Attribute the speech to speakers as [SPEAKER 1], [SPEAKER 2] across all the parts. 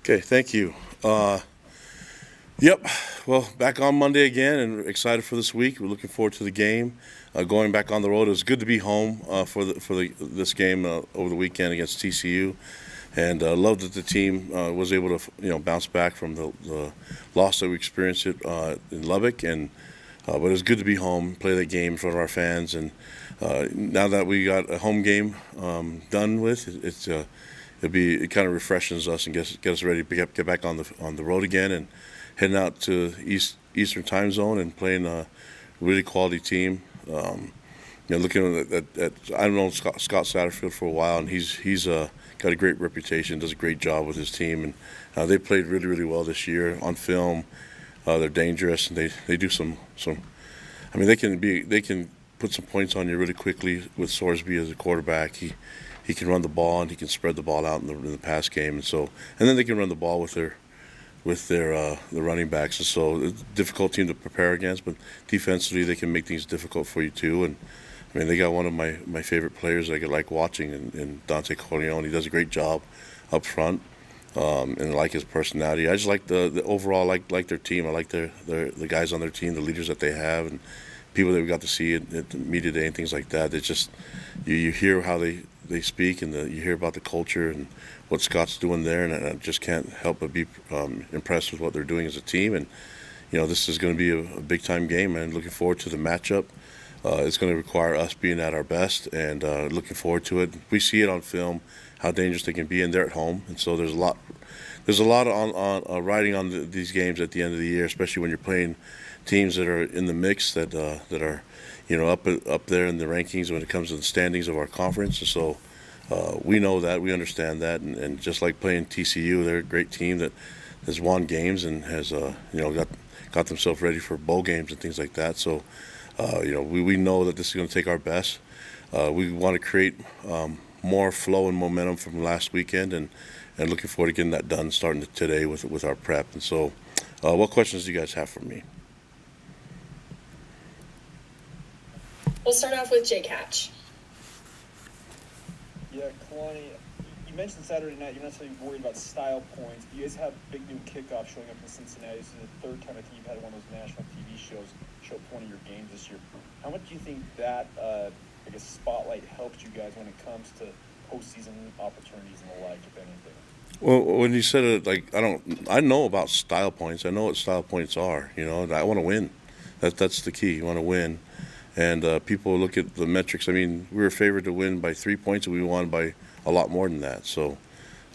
[SPEAKER 1] Okay, thank you. Yep. Well, back on Monday again, and excited for this week. We're looking forward to the game. Going back on the road, it was good to be home for this game over the weekend against TCU, and love that the team was able to bounce back from the loss that we experienced in Lubbock, and but it was good to be home, play that game in front of our fans, and now that we got a home game done with, it kind of refreshes us and get us ready to get back on the road again and heading out to Eastern time zone and playing a really quality team. Looking at I've known Scott Satterfield for a while, and he's got a great reputation, does a great job with his team, and they played really, really well this year on film. They're dangerous, and they do some. I mean, they can put some points on you really quickly with Sorsby as a quarterback. He can run the ball, and he can spread the ball out in the pass game, and then they can run the ball with their the running backs. And so it's a difficult team to prepare against, but defensively they can make things difficult for you too. And I mean, they got one of my favorite players I like watching in Dante Corleone. He does a great job up front, and I like his personality. I just like the overall like their team. I like the guys on their team, the leaders that they have, and people that we got to see at the media day and things like that. It's just you hear how they speak, and you hear about the culture and what Scott's doing there, and I just can't help but be impressed with what they're doing as a team. And this is going to be a big time game, and looking forward to the matchup. It's going to require us being at our best, and looking forward to it. We see it on film how dangerous they can be, and they're at home, and so there's a lot on riding on these games at the end of the year, especially when you're playing teams that are in the mix that are up there in the rankings when it comes to the standings of our conference. And so we know that, we understand that, and just like playing TCU, they're a great team that has won games and has got themselves ready for bowl games and things like that. So we know that this is going to take our best. We want to create more flow and momentum from last weekend, and looking forward to getting that done starting today with our prep. And so what questions do you guys have for me?
[SPEAKER 2] We'll start off with Jake Hatch.
[SPEAKER 3] Yeah, Kalani, you mentioned Saturday night you're not necessarily worried about style points, but you guys have a big new kickoff showing up in Cincinnati. This is the third time I think you've had one of those national TV shows show up one of your games this year. How much do you think that, spotlight helped you guys when it comes to postseason opportunities and the like, if anything?
[SPEAKER 1] Well, when you said it, I know about style points. I know what style points are. I want to win. That's the key. You want to win. And people look at the metrics. I mean, we were favored to win by 3 points, and we won by a lot more than that. So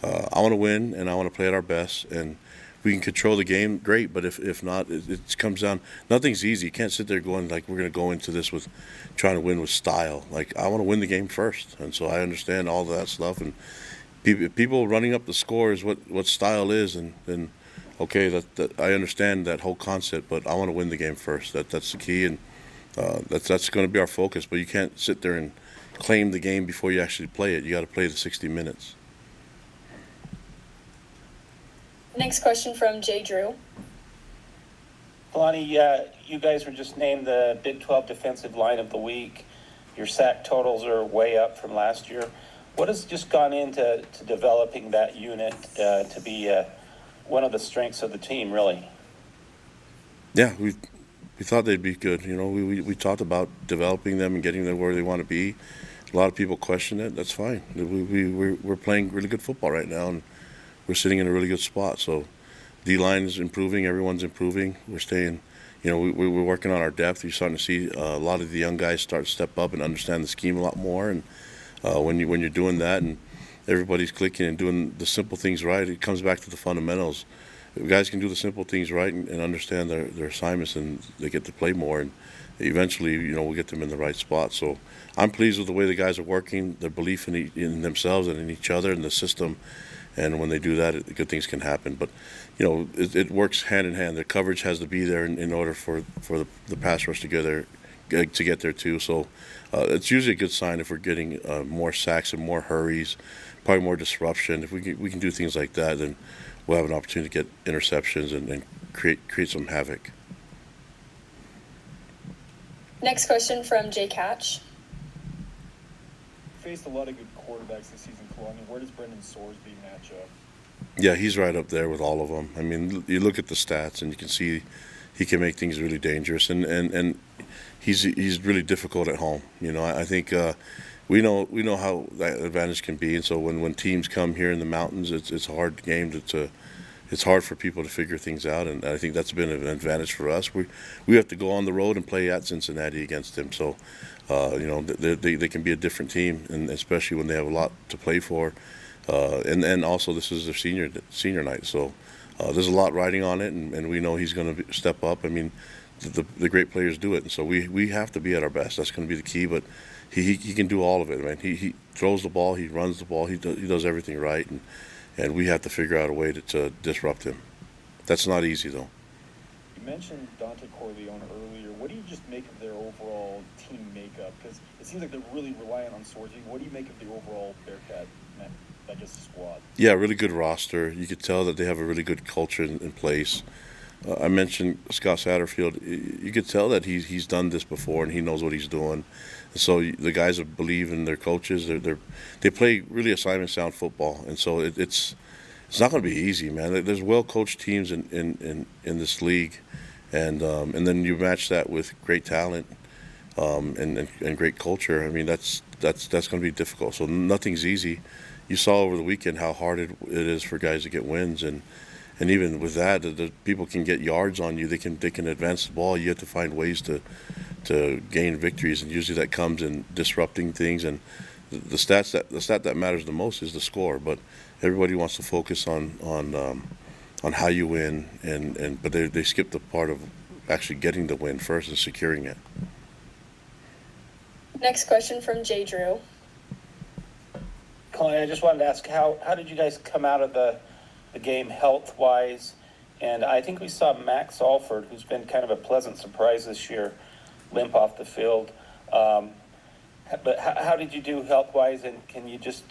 [SPEAKER 1] I want to win, and I want to play at our best. And we can control the game, great. But if not, it comes down. Nothing's easy. You can't sit there going like we're going to go into this with trying to win with style. Like I want to win the game first, and so I understand all of that stuff. And people running up the score is what style is, and okay, that I understand that whole concept. But I want to win the game first. That's the key, and that's going to be our focus. But you can't sit there and claim the game before you actually play it. You got to play the 60 minutes.
[SPEAKER 2] Next question from Jay Drew.
[SPEAKER 4] Kalani, you guys were just named the Big 12 Defensive Line of the Week. Your sack totals are way up from last year. What has just gone into developing that unit to be one of the strengths of the team, really?
[SPEAKER 1] Yeah, we thought they'd be good. We talked about developing them and getting them where they want to be. A lot of people question it. That's fine. We're playing really good football right now, and we're sitting in a really good spot. So D-line is improving. Everyone's improving. We're staying, we're working on our depth. You're starting to see a lot of the young guys start to step up and understand the scheme a lot more. And when you're doing that and everybody's clicking and doing the simple things right, it comes back to the fundamentals. If guys can do the simple things right and understand their assignments, and they get to play more, and eventually, we'll get them in the right spot. So I'm pleased with the way the guys are working, their belief in themselves and in each other and the system. And when they do that, good things can happen. But, it works hand in hand. The coverage has to be there in order for the pass rush to get there too. So it's usually a good sign if we're getting more sacks and more hurries, probably more disruption. If we can do things like that, then we'll have an opportunity to get interceptions and create some havoc.
[SPEAKER 2] Next question from Jake Hatch.
[SPEAKER 3] Faced a lot of good quarterbacks this season, Kalani. Where does Brendan Sorsby match up?
[SPEAKER 1] Yeah, he's right up there with all of them. I mean, you look at the stats and you can see he can make things really dangerous, and he's really difficult at home. You know, I think we know how that advantage can be, and so when teams come here in the mountains, it's a hard game to it's hard for people to figure things out, and I think that's been an advantage for us. We have to go on the road and play at Cincinnati against them, so they can be a different team, and especially when they have a lot to play for, and also this is their senior night, so there's a lot riding on it, and we know he's going to step up. I mean, the great players do it, and so we have to be at our best. That's going to be the key, but he can do all of it, man. He throws the ball, he runs the ball, he does everything right, and we have to figure out a way to disrupt him. That's not easy, though.
[SPEAKER 3] You mentioned Dante Corleone earlier. What do you just make of their overall team makeup? Because it seems like they're really reliant on Sorgi. What do you make of the overall Bearcat, squad?
[SPEAKER 1] Yeah, really good roster. You could tell that they have a really good culture in place. I mentioned Scott Satterfield. You could tell that he's done this before and he knows what he's doing. So the guys believe in their coaches. They play really assignment sound football, and so it's not going to be easy, man. There's well coached teams in this league, and then you match that with great talent and great culture. I mean that's going to be difficult. So nothing's easy. You saw over the weekend how hard it is for guys to get wins, and even with that, the people can get yards on you. They can advance the ball. You have to find ways to gain victories, and usually that comes in disrupting things. And the stat that matters the most is the score. But everybody wants to focus on how you win, but they skip the part of actually getting the win first and securing it.
[SPEAKER 2] Next question from Jay Drew.
[SPEAKER 4] Kalani, I just wanted to ask, how did you guys come out of the game health-wise? And I think we saw Max Alford, who's been kind of a pleasant surprise this year, limp off the field. But how did you do health-wise, and can you just,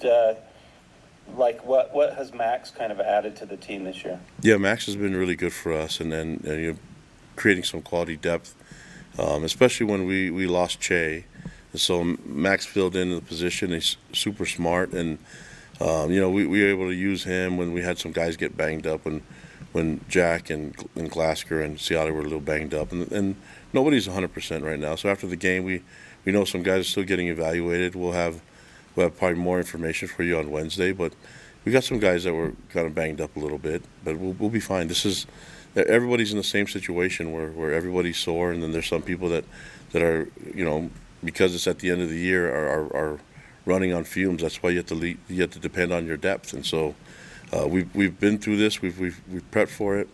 [SPEAKER 4] what has Max kind of added to the team this year?
[SPEAKER 1] Yeah, Max has been really good for us, and then creating some quality depth, especially when we lost Che. So Max filled into the position. He's super smart, and we were able to use him when we had some guys get banged up, when Jack and Glasgow and Seattle were a little banged up, and nobody's 100% right now. So after the game, we know some guys are still getting evaluated. We'll have probably more information for you on Wednesday, but we got some guys that were kind of banged up a little bit, but we'll be fine. Everybody's in the same situation where everybody's sore, and then there's some people that are because it's at the end of the year are running on fumes. That's why you have to depend on your depth, and so we've been through this. We've prepped for it.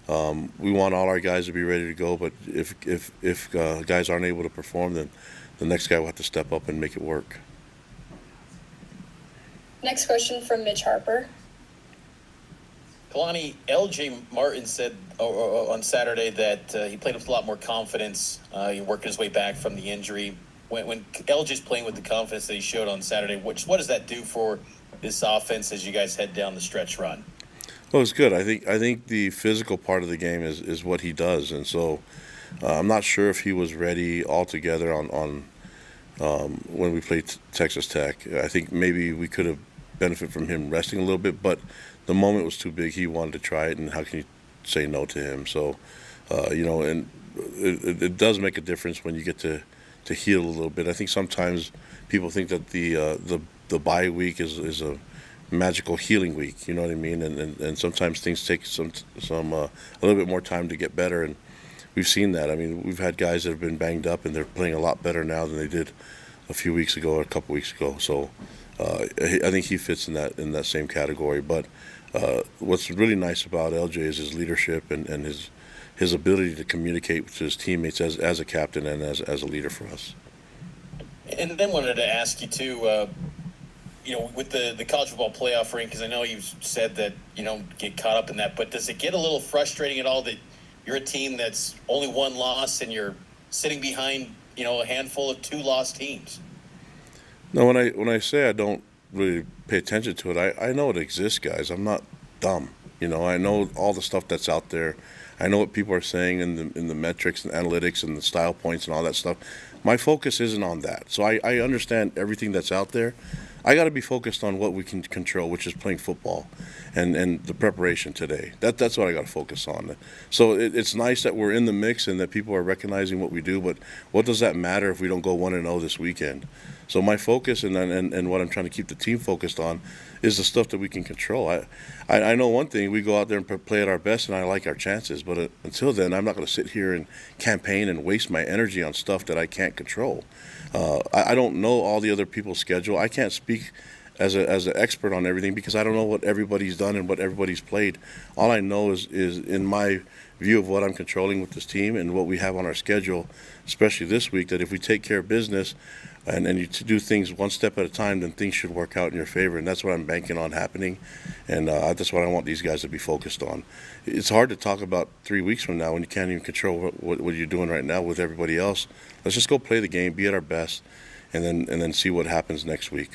[SPEAKER 1] We want all our guys to be ready to go, but if guys aren't able to perform, then the next guy will have to step up and make it work.
[SPEAKER 2] Next question from Mitch Harper.
[SPEAKER 5] Kalani, LJ Martin said on Saturday that he played with a lot more confidence. He working his way back from the injury. When LJ's playing with the confidence that he showed on Saturday, what does that do for this offense as you guys head down the stretch run?
[SPEAKER 1] Well, it's good. I think the physical part of the game is what he does, and so I'm not sure if he was ready altogether on when we played Texas Tech. I think maybe we could have benefited from him resting a little bit, but the moment was too big. He wanted to try it, and how can you say no to him? So, and it does make a difference when you get to heal a little bit. I think sometimes people think that the bye week is a magical healing week. You know what I mean? And sometimes things take some a little bit more time to get better, and we've seen that. I mean, we've had guys that have been banged up, and they're playing a lot better now than they did a few weeks ago or a couple weeks ago. So I think he fits in that same category. But what's really nice about LJ is his leadership and his ability to communicate with his teammates as a captain and as a leader for us.
[SPEAKER 5] And then wanted to ask you too, with the college football playoff ring, because I know you've said that you don't get caught up in that, but does it get a little frustrating at all that you're a team that's only one loss and you're sitting behind a handful of 2 lost teams?
[SPEAKER 1] No, when I say I don't really pay attention to it, I know it exists, guys. I'm not dumb. I know all the stuff that's out there. I know what people are saying in the metrics and analytics and the style points and all that stuff. My focus isn't on that. So I understand everything that's out there. I got to be focused on what we can control, which is playing football, and the preparation today. That's what I got to focus on. So it's nice that we're in the mix and that people are recognizing what we do. But what does that matter if we don't go 1-0 this weekend? So my focus and what I'm trying to keep the team focused on is the stuff that we can control. I know one thing: we go out there and play at our best, and I like our chances. But until then, I'm not going to sit here and campaign and waste my energy on stuff that I can't control. I don't know all the other people's schedule. I can't speak as an expert on everything because I don't know what everybody's done and what everybody's played. All I know is in my view of what I'm controlling with this team and what we have on our schedule, especially this week, that if we take care of business and you do things one step at a time, then things should work out in your favor. And that's what I'm banking on happening. And that's what I want these guys to be focused on. It's hard to talk about 3 weeks from now when you can't even control what you're doing right now with everybody else. Let's just go play the game, be at our best, and then see what happens next week.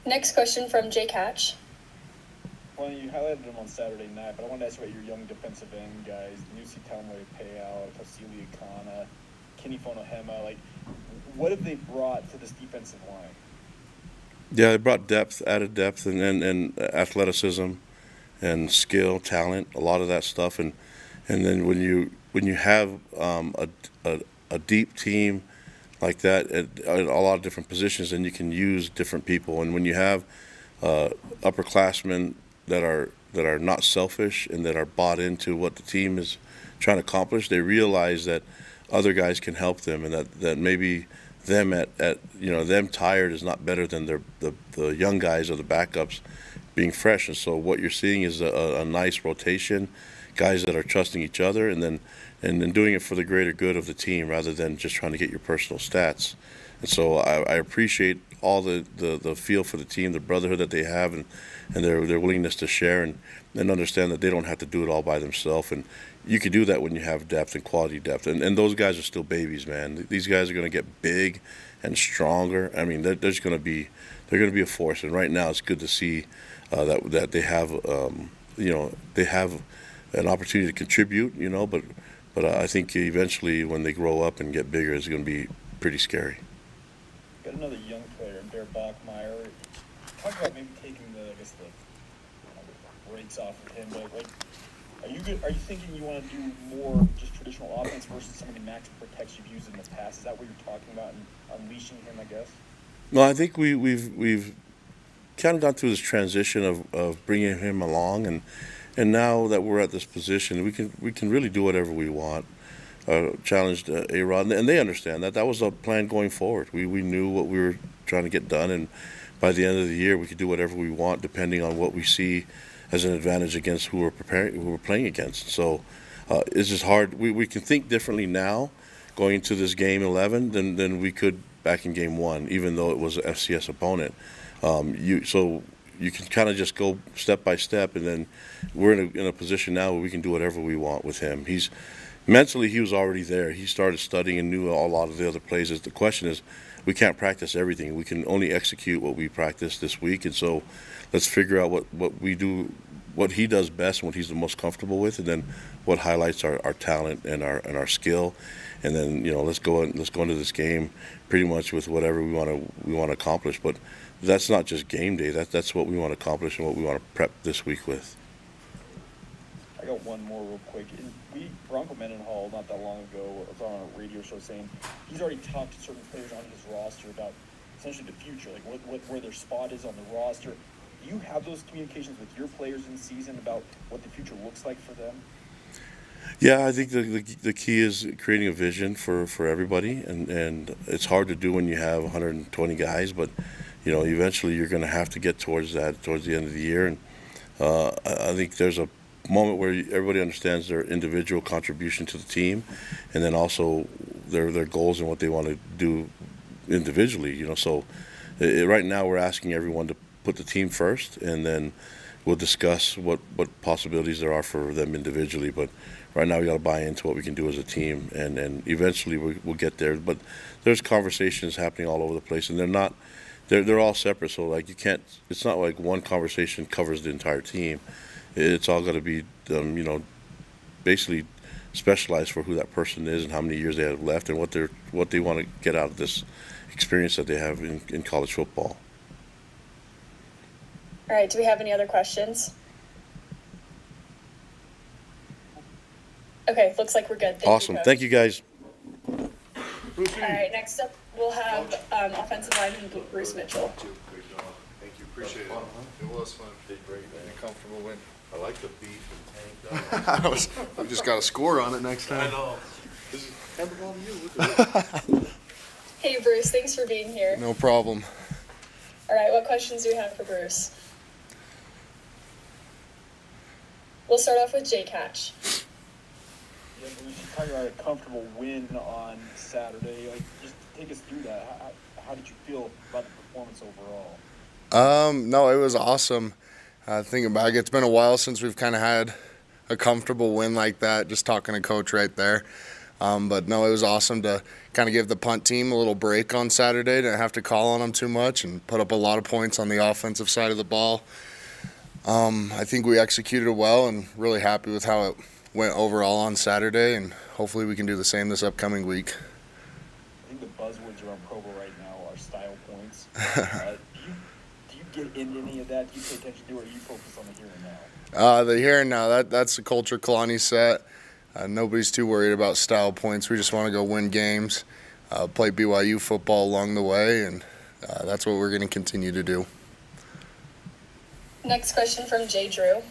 [SPEAKER 2] Next question from Jake Hatch.
[SPEAKER 3] Well, you highlighted them on Saturday night, but I wanted to ask you about your young defensive end guys, Nusi Talmay Payal, Tosili Akana, Kenny Fonohema. Like, what have they brought to this defensive line?
[SPEAKER 1] Yeah, they brought depth, added depth, and athleticism, and skill, talent, a lot of that stuff. And then when you have a deep team like that at a lot of different positions, then you can use different people. And when you have upperclassmen that are not selfish and that are bought into what the team is trying to accomplish, they realize that other guys can help them, and that maybe them them tired is not better than the young guys or the backups being fresh. And so what you're seeing is a nice rotation, guys that are trusting each other, and then doing it for the greater good of the team rather than just trying to get your personal stats. And so I appreciate all the feel for the team, the brotherhood that they have, and their willingness to share and understand that they don't have to do it all by themselves. And you can do that when you have depth and quality depth. And those guys are still babies, man. These guys are going to get big and stronger. I mean, they're going to be a force. And right now, it's good to see that they have they have an opportunity to contribute. But I think eventually, when they grow up and get bigger, it's going to be pretty scary.
[SPEAKER 3] Got another young player, Bear Bachmeyer. Talk about maybe taking the brakes off of him, but like, are you thinking you want to do more just traditional offense versus some of the max protects you've used in the past? Is that what you're talking about, and unleashing him, I guess?
[SPEAKER 1] No, I think we've kind of gone through this transition of bringing him along, and now that we're at this position, we can really do whatever we want. Challenged A-Rod, and they understand that was a plan going forward. We knew what we were trying to get done, and by the end of the year, we could do whatever we want depending on what we see as an advantage against who we're playing against. So it's just hard. We can think differently now going into this game 11 than we could back in game 1, even though it was an FCS opponent. So you can kind of just go step by step, and then we're in a position now where we can do whatever we want with him. Mentally, he was already there. He started studying and knew a lot of the other plays. The question is, we can't practice everything. We can only execute what we practice this week. And so let's figure out what we do, what he does best and what he's the most comfortable with, and then what highlights our talent and our skill. And then, let's go into this game pretty much with whatever we want to accomplish. But that's not just game day. That's what we want to accomplish and what we want to prep this week with.
[SPEAKER 3] I got one more real quick. Bronco Mendenhall, not that long ago, was on a radio show saying he's already talked to certain players on his roster about essentially the future, like where their spot is on the roster. Do you have those communications with your players in season about what the future looks like for them?
[SPEAKER 1] Yeah, I think the key is creating a vision for everybody, and it's hard to do when you have 120 guys, but eventually you're going to have to get towards the end of the year. And I think there's a moment where everybody understands their individual contribution to the team, and then also their goals and what they want to do individually. So right now we're asking everyone to put the team first, and then we'll discuss what possibilities there are for them individually. But right now we got to buy into what we can do as a team, and eventually we'll get there. But there's conversations happening all over the place, and they're all separate. So like it's not like one conversation covers the entire team. It's all got to be, basically specialized for who that person is and how many years they have left and what they want to get out of this experience that they have in college football.
[SPEAKER 2] All right, do we have any other questions? Okay, looks like we're good.
[SPEAKER 1] Awesome. Thank you, guys.
[SPEAKER 2] All right, next up we'll have offensive lineman Bruce Mitchell.
[SPEAKER 6] Great job. Thank you. Appreciate it. It was fun. Did great, man. Comfortable win.
[SPEAKER 1] I like the beef and tank.
[SPEAKER 6] We just got a score on it next time.
[SPEAKER 1] I know. This is hand the ball to you. Look at it.
[SPEAKER 2] Hey Bruce, thanks for being here.
[SPEAKER 6] No problem.
[SPEAKER 2] All right, what questions do we have for Bruce? We'll start off with Jake Hatch.
[SPEAKER 3] Yeah, Bruce, you talked about a comfortable win on Saturday. Like, just take us through that. How did you feel about the performance overall?
[SPEAKER 6] No, it was awesome. Thinking back, it's been a while since we've kind of had a comfortable win like that, just talking to Coach right there. But no, it was awesome to kind of give the punt team a little break on Saturday, didn't have to call on them too much and put up a lot of points on the offensive side of the ball. I think we executed well and really happy with how it went overall on Saturday, and hopefully we can do the same this upcoming week.
[SPEAKER 3] I think the buzzwords around Provo right now are style points. Do you get into any of that? Do you pay attention to it, or are you focused on the here and now?
[SPEAKER 6] The here and now, that's the culture Kalani set. Nobody's too worried about style points. We just want to go win games, play BYU football along the way, and that's what we're going to continue to do.
[SPEAKER 2] Next question from Jay Drew.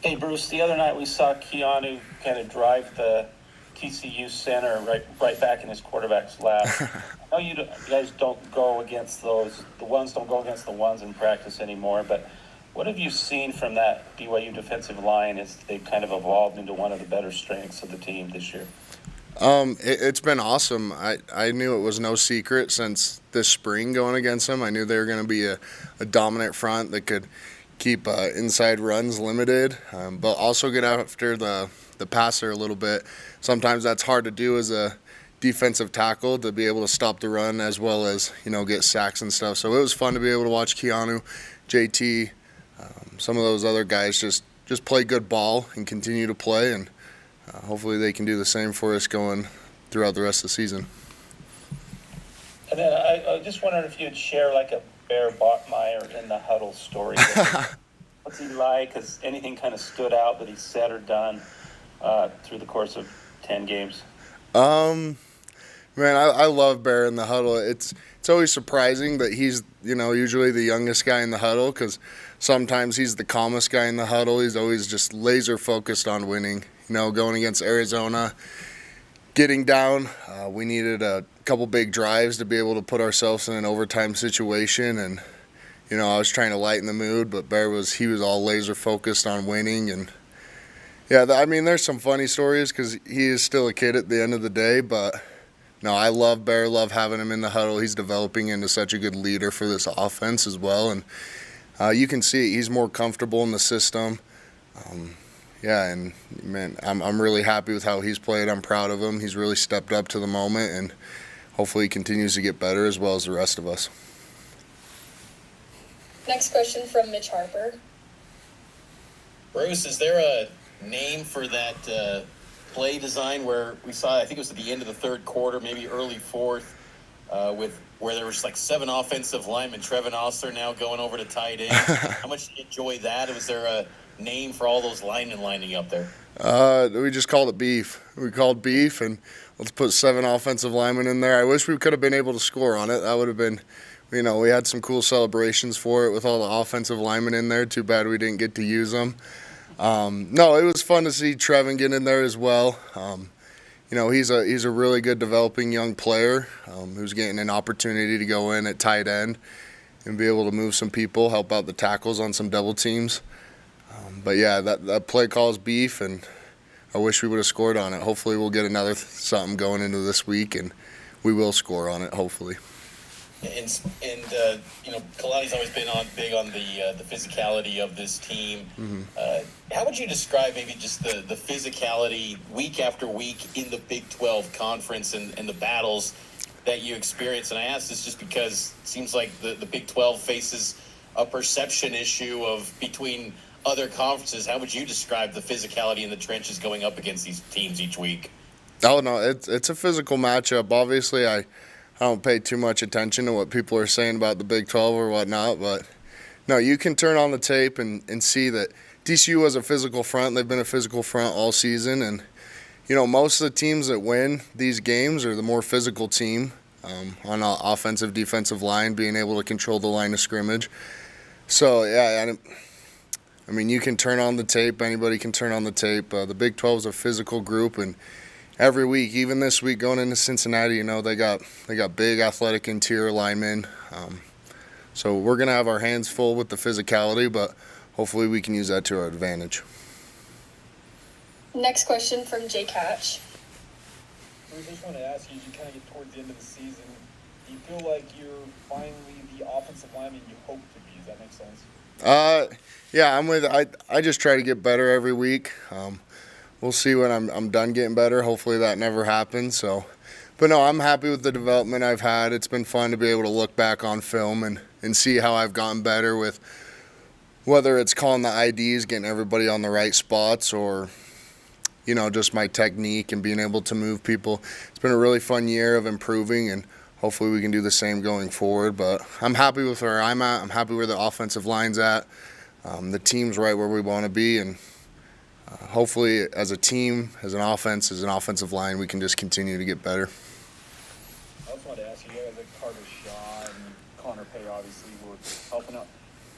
[SPEAKER 4] Hey, Bruce, the other night we saw Keanu kind of drive the TCU center right back in his quarterback's lap. I know you guys don't go against those. The ones don't go against the ones in practice anymore, but what have you seen from that BYU defensive line as they've kind of evolved into one of the better strengths of the team this year?
[SPEAKER 6] It's been awesome. I knew it was no secret since this spring going against them. I knew they were going to be a dominant front that could keep inside runs limited, but also get after the passer a little bit. Sometimes that's hard to do as a defensive tackle, to be able to stop the run as well as, get sacks and stuff. So it was fun to be able to watch Keanu, JT, some of those other guys just play good ball and continue to play, and hopefully they can do the same for us going throughout the rest of the season.
[SPEAKER 4] And then I just wondered if you'd share like a Bear Botmeyer in the huddle story. What's he like? Has anything kind of stood out that he's said or done through the course of 10 games?
[SPEAKER 6] Man, I love Bear in the huddle. It's always surprising that he's, usually the youngest guy in the huddle, because sometimes he's the calmest guy in the huddle. He's always just laser focused on winning. Going against Arizona, getting down, we needed a couple big drives to be able to put ourselves in an overtime situation, and I was trying to lighten the mood, but Bear was all laser focused on winning. And yeah, there's some funny stories because he is still a kid at the end of the day, but no, I love Bear, love having him in the huddle. He's developing into such a good leader for this offense as well, and you can see he's more comfortable in the system. Yeah, and man, I'm really happy with how he's played. I'm proud of him. He's really stepped up to the moment, and hopefully he continues to get better as well as the rest of us.
[SPEAKER 2] Next question from Mitch Harper.
[SPEAKER 5] Bruce, is there a name for that play design where we saw, I think it was at the end of the third quarter, maybe early fourth, where there was like 7 offensive linemen, Trevin Osler now going over to tight end. How much did you enjoy that? Was there a name for all those linemen lining up there?
[SPEAKER 6] We just called it beef. We called beef, and let's put 7 offensive linemen in there. I wish we could have been able to score on it. That would have been, we had some cool celebrations for it with all the offensive linemen in there. Too bad we didn't get to use them. No, it was fun to see Trevin get in there as well. He's a really good developing young player who's getting an opportunity to go in at tight end and be able to move some people, help out the tackles on some double teams. But yeah, that play call is beef, and I wish we would have scored on it. Hopefully we'll get another something going into this week, and we will score on it, hopefully.
[SPEAKER 5] And Kalani's always been big on the physicality of this team.
[SPEAKER 6] Mm-hmm.
[SPEAKER 5] How would you describe maybe just the physicality week after week in the Big 12 conference and the battles that you experience? And I ask this just because it seems like the Big 12 faces a perception issue of between other conferences, how would you describe the physicality in the trenches going up against these teams each week?
[SPEAKER 6] Oh no, it's a physical matchup. Obviously, I don't pay too much attention to what people are saying about the Big 12 or whatnot, but no, you can turn on the tape and see that TCU was a physical front. They've been a physical front all season, and most of the teams that win these games are the more physical team on an offensive, defensive line, being able to control the line of scrimmage. So yeah, I mean, you can turn on the tape. Anybody can turn on the tape. The Big 12 is a physical group, and every week, even this week going into Cincinnati, they got big athletic interior linemen. So we're gonna have our hands full with the physicality, but hopefully we can use that to our advantage.
[SPEAKER 2] Next question from Jake Hatch.
[SPEAKER 3] Bruce, I just want to ask you, as you kind of get towards the end of the season, do you feel like you're finally the offensive lineman you hope to be? Does that make sense?
[SPEAKER 6] Yeah, I just try to get better every week. We'll see when I'm done getting better. Hopefully that never happens. But no, I'm happy with the development I've had. It's been fun to be able to look back on film and see how I've gotten better with whether it's calling the IDs, getting everybody on the right spots, or just my technique and being able to move people. It's been a really fun year of improving, and hopefully we can do the same going forward. But I'm happy with where I'm at. I'm happy where the offensive line's at. The team's right where we want to be, and hopefully as a team, as an offense, as an offensive line, we can just continue to get better.
[SPEAKER 3] I also wanted to ask you guys like Carter Shaw and Connor Pay, obviously, who are helping out.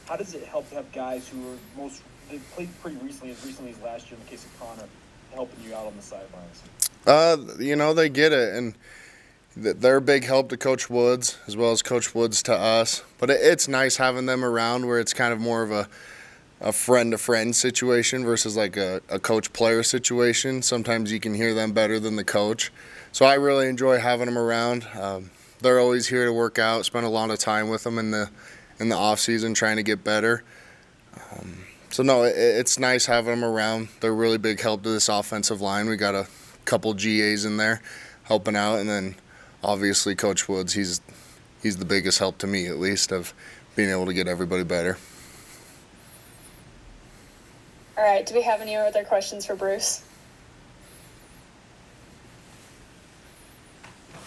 [SPEAKER 3] How does it help to have guys who are they played pretty recently as last year in the case of Connor, helping you out on the sidelines?
[SPEAKER 6] They get it, and they're a big help to Coach Woods as well as Coach Woods to us. But it's nice having them around where it's kind of more of a friend-to-friend situation versus like a coach-player situation. Sometimes you can hear them better than the coach. So I really enjoy having them around. They're always here to work out, spend a lot of time with them in the off-season trying to get better. So no, it's nice having them around. They're a really big help to this offensive line. We got a couple GAs in there helping out, and then obviously Coach Woods, he's the biggest help to me, at least, of being able to get everybody better.
[SPEAKER 2] All right, do we have any other questions for Bruce?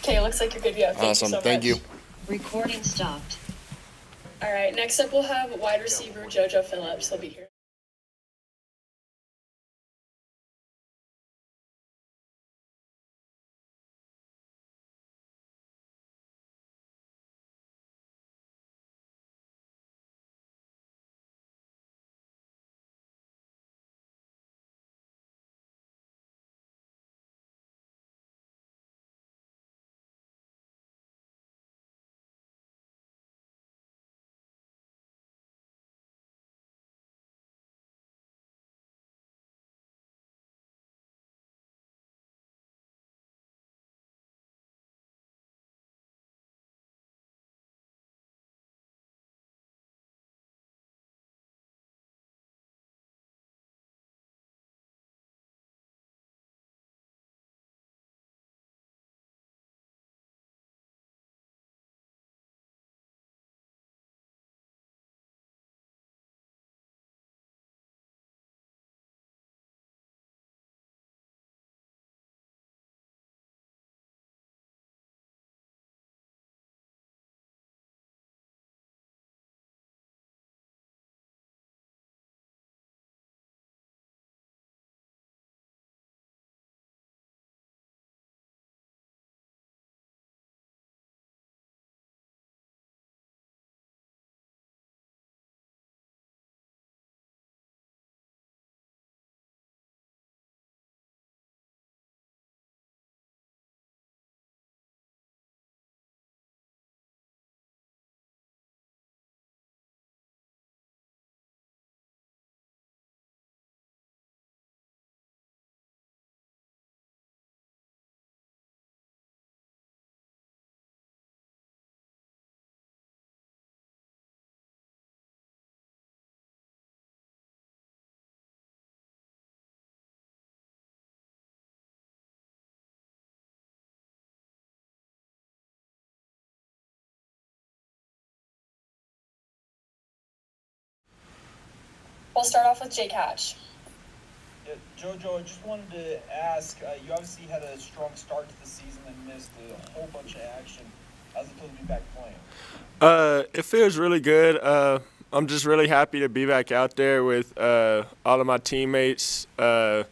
[SPEAKER 2] Okay, looks like you're good to go.
[SPEAKER 6] Awesome,
[SPEAKER 2] Thank you so
[SPEAKER 6] thank
[SPEAKER 2] much.
[SPEAKER 6] you.
[SPEAKER 7] Recording stopped.
[SPEAKER 2] All right, next up we'll have wide receiver Jojo Phillips. He'll be here. We'll start off with Jake Hatch.
[SPEAKER 3] Yeah, Jojo, I just wanted to ask, you obviously had a strong start to the season and missed a whole bunch of action. How's it feel to be back playing?
[SPEAKER 7] It feels really good. I'm just really happy to be back out there with all of my teammates and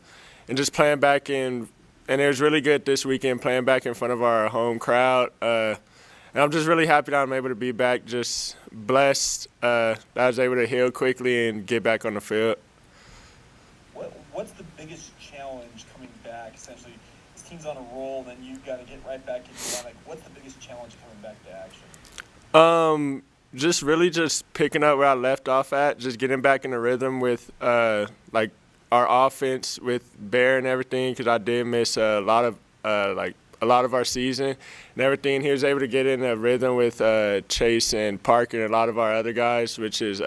[SPEAKER 7] just playing back in. And it was really good this weekend playing back in front of our home crowd. And I'm just really happy that I'm able to be back, just blessed that I was able to heal quickly and get back on the field.
[SPEAKER 3] What's the biggest challenge coming back? Essentially, this team's on a roll, then you've got to get right back into it. Like, what's the biggest challenge coming back to action?
[SPEAKER 7] Just really just picking up where I left off at, just getting back in the rhythm with like our offense with Bear and everything, because I did miss a lot of our season and everything. He was able to get in a rhythm with Chase and Parker and a lot of our other guys, which is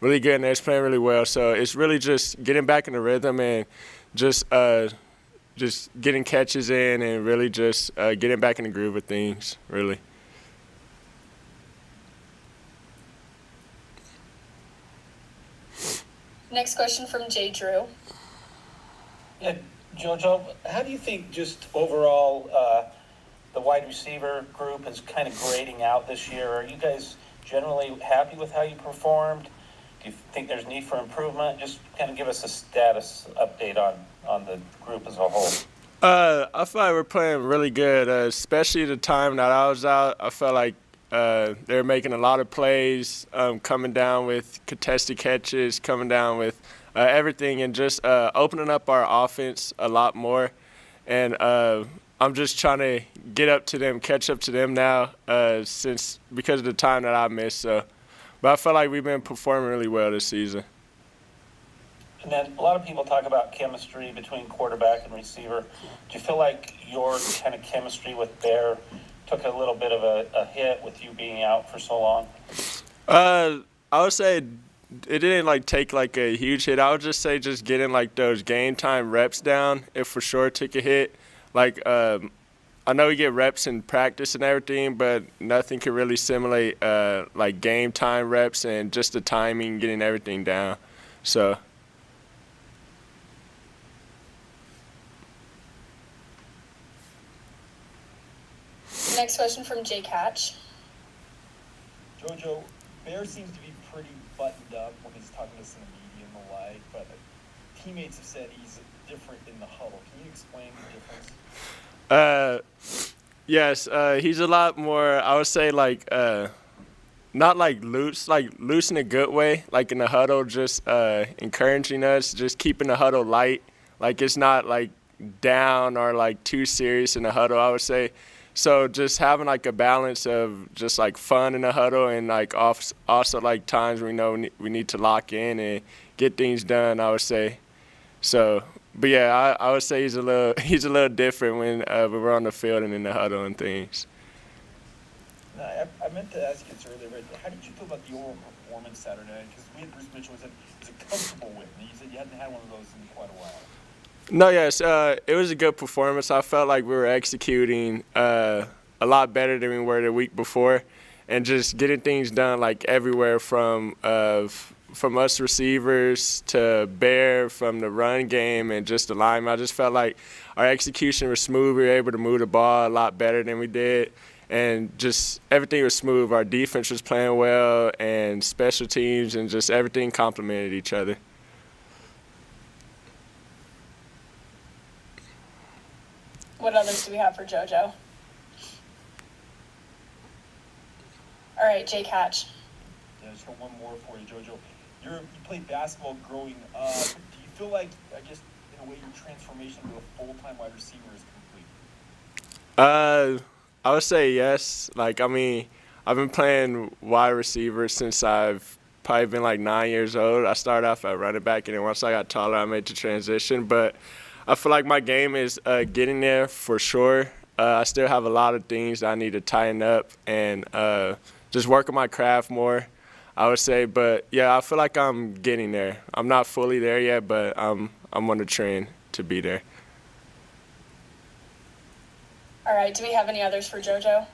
[SPEAKER 7] really good, and they're playing really well. So it's really just getting back in the rhythm and just getting catches in and really just getting back in the groove of things, really.
[SPEAKER 2] Next question from Jay Drew.
[SPEAKER 4] Yeah, Jojo, how do you think just overall the wide receiver group is kind of grading out this year? Are you guys generally happy with how you performed? Do you think there's need for improvement? Just kind of give us a status update on the group as a whole.
[SPEAKER 7] I feel like we're playing really good, especially the time that I was out. I felt like they were making a lot of plays, coming down with contested catches, coming down with everything, and just opening up our offense a lot more. And I'm just trying to get up to them, catch up to them now, because of the time that I missed. So, but I feel like we've been performing really well this season.
[SPEAKER 4] And then a lot of people talk about chemistry between quarterback and receiver. Do you feel like your kind of chemistry with Bear took a little bit of a hit with you being out for so long?
[SPEAKER 7] I would say it didn't take a huge hit. I would just say just getting those game time reps down, it for sure took a hit. I know we get reps in practice and everything, but nothing can really simulate game time reps and just the timing, getting everything down. So.
[SPEAKER 2] Next question from Jake Hatch.
[SPEAKER 3] Jojo, Bear seems to be pretty buttoned up when he's talking to some media and the like, but teammates have said he's different in the huddle. Can you explain the difference?
[SPEAKER 7] Yes, he's a lot more, I would say, not loose in a good way, in the huddle, just encouraging us, just keeping the huddle light. It's not, down or, too serious in the huddle, I would say. So just having, a balance of just, fun in the huddle and, also, times we know we need to lock in and get things done, I would say. So, but, yeah, I would say he's a little different when we're on the field and in the huddle and things.
[SPEAKER 3] No, I meant to ask you this earlier, but how did you feel about the overall performance Saturday night? Because we had Bruce Mitchell said it was a comfortable win, and you said you hadn't had one of those in quite a while.
[SPEAKER 7] No, yes, it was a good performance. I felt like we were executing a lot better than we were the week before, and just getting things done everywhere from us receivers to Bear, from the run game and just the lineman. I just felt like our execution was smooth. We were able to move the ball a lot better than we did, and just everything was smooth. Our defense was playing well, and special teams, and just everything complemented each other.
[SPEAKER 2] What others do we have for Jojo? All right, Jake Hatch.
[SPEAKER 3] Yeah, just got one more for you, Jojo. You played basketball growing up. Do you feel like, I guess, in a way, your transformation to a full-time wide receiver is complete?
[SPEAKER 7] I would say yes. I've been playing wide receiver since I've probably been 9 years old. I started off at running back, and then once I got taller, I made the transition. But I feel like my game is getting there for sure. I still have a lot of things that I need to tighten up and just work on my craft more, I would say. But, yeah, I feel like I'm getting there. I'm not fully there yet, but I'm on the train to be there.
[SPEAKER 2] All right, do we have any others for Jojo?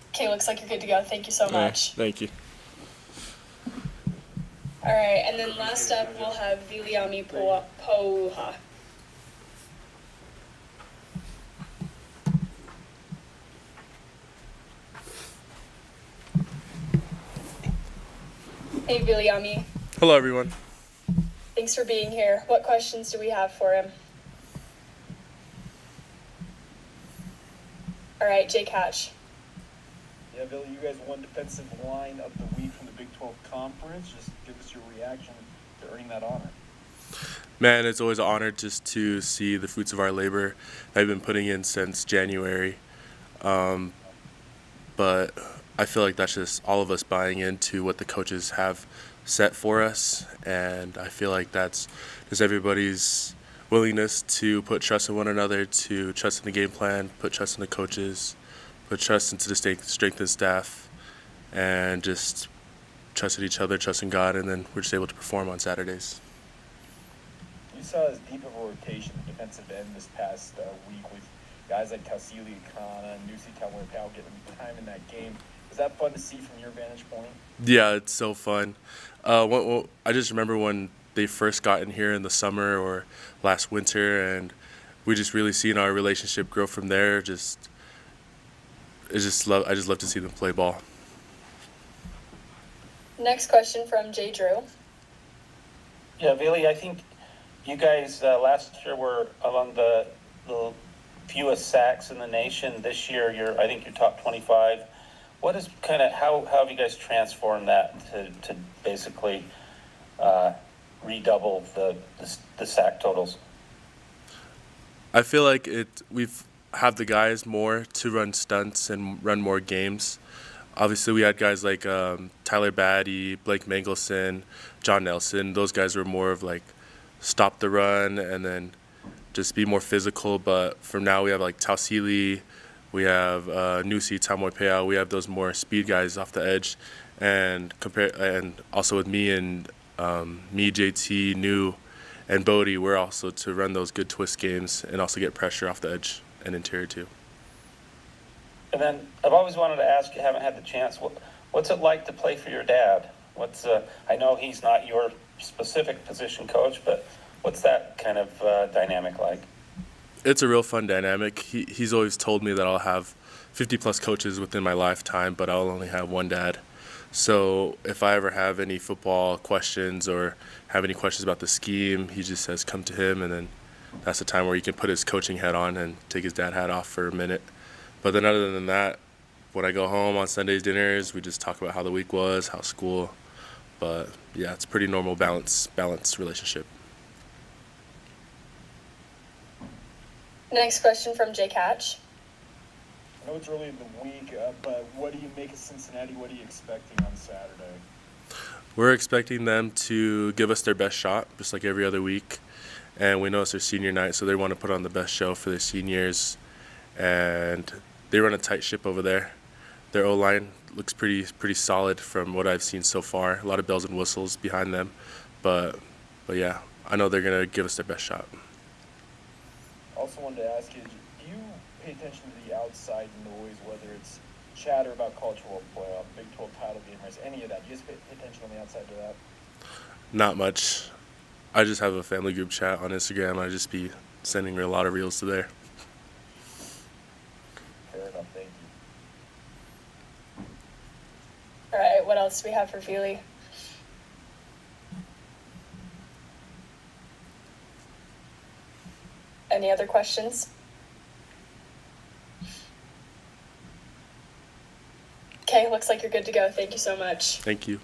[SPEAKER 2] Okay, looks like you're good to go. Thank you so much.
[SPEAKER 7] Thank you.
[SPEAKER 2] All right, and then last up, we'll have Viliami Pouha. Hey, Viliami.
[SPEAKER 8] Hello, everyone.
[SPEAKER 2] Thanks for being here. What questions do we have for him? All right, Jake Hatch.
[SPEAKER 3] Yeah, Billy, you guys won Defensive Line of the Week from the Big 12 Conference. Just give us your reaction to earning that honor.
[SPEAKER 8] Man, it's always an honor just to see the fruits of our labor that I've been putting in since January. But I feel like that's just all of us buying into what the coaches have set for us. And I feel like that's just everybody's willingness to put trust in one another, to trust in the game plan, put trust in the coaches, put trust into the strength and staff, and just trust in each other, trust in God, and then we're just able to perform on Saturdays.
[SPEAKER 3] You saw as deep of a rotation at defensive end this past week with guys like Tausili Akana and Nusi Tamuapao getting time in that game. Was that fun to see from your vantage point?
[SPEAKER 8] Yeah, it's so fun. I just remember when they first got in here in the summer or last winter, and we just really seen our relationship grow from there. I just love to see them play ball.
[SPEAKER 2] Next question from Jay Drew.
[SPEAKER 4] Yeah, Vili, I think you guys last year were among the fewest sacks in the nation. This year, I think you're top 25. What is how have you guys transformed that to basically redouble the sack totals?
[SPEAKER 8] I feel like we've have the guys more to run stunts and run more games. Obviously, we had guys like Tyler Batty, Blake Mangelson, John Nelson. Those guys were more of like stop the run and then just be more physical. But from now, we have like Tausili, we have Nusi Tamuapao. We have those more speed guys off the edge, and also with me and JT, New, and Bodie, we're also to run those good twist games and also get pressure off the edge and interior too.
[SPEAKER 4] And then I've always wanted to ask you, haven't had the chance, what's it like to play for your dad? I know he's not your specific position coach, but what's that kind of dynamic like?
[SPEAKER 8] It's a real fun dynamic. He's always told me that I'll have 50-plus coaches within my lifetime, but I'll only have one dad. So if I ever have any football questions or have any questions about the scheme, he just says come to him, and then that's the time where he can put his coaching hat on and take his dad hat off for a minute. But then other than that, when I go home on Sundays dinners, we just talk about how the week was, how school. But yeah, it's a pretty normal balanced relationship.
[SPEAKER 2] Next question from Jake Hatch.
[SPEAKER 3] I know it's early in the week, but what do you make of Cincinnati? What are you expecting on Saturday?
[SPEAKER 8] We're expecting them to give us their best shot, just like every other week. And we know it's their senior night, so they want to put on the best show for their seniors. And they run a tight ship over there. Their O-line looks pretty solid from what I've seen so far. A lot of bells and whistles behind them. But yeah, I know they're going to give us their best shot.
[SPEAKER 3] Also wanted to ask you, do you pay attention to the outside noise, whether it's chatter about college football playoff, Big 12 title game race, any of that? Do you just pay attention on the outside to that?
[SPEAKER 8] Not much. I just have a family group chat on Instagram. I just be sending a lot of reels to there.
[SPEAKER 3] Fair enough, thank you.
[SPEAKER 2] All right, what else do we have for Vili? Any other questions? Okay, looks like you're good to go. Thank you so much.
[SPEAKER 8] Thank you.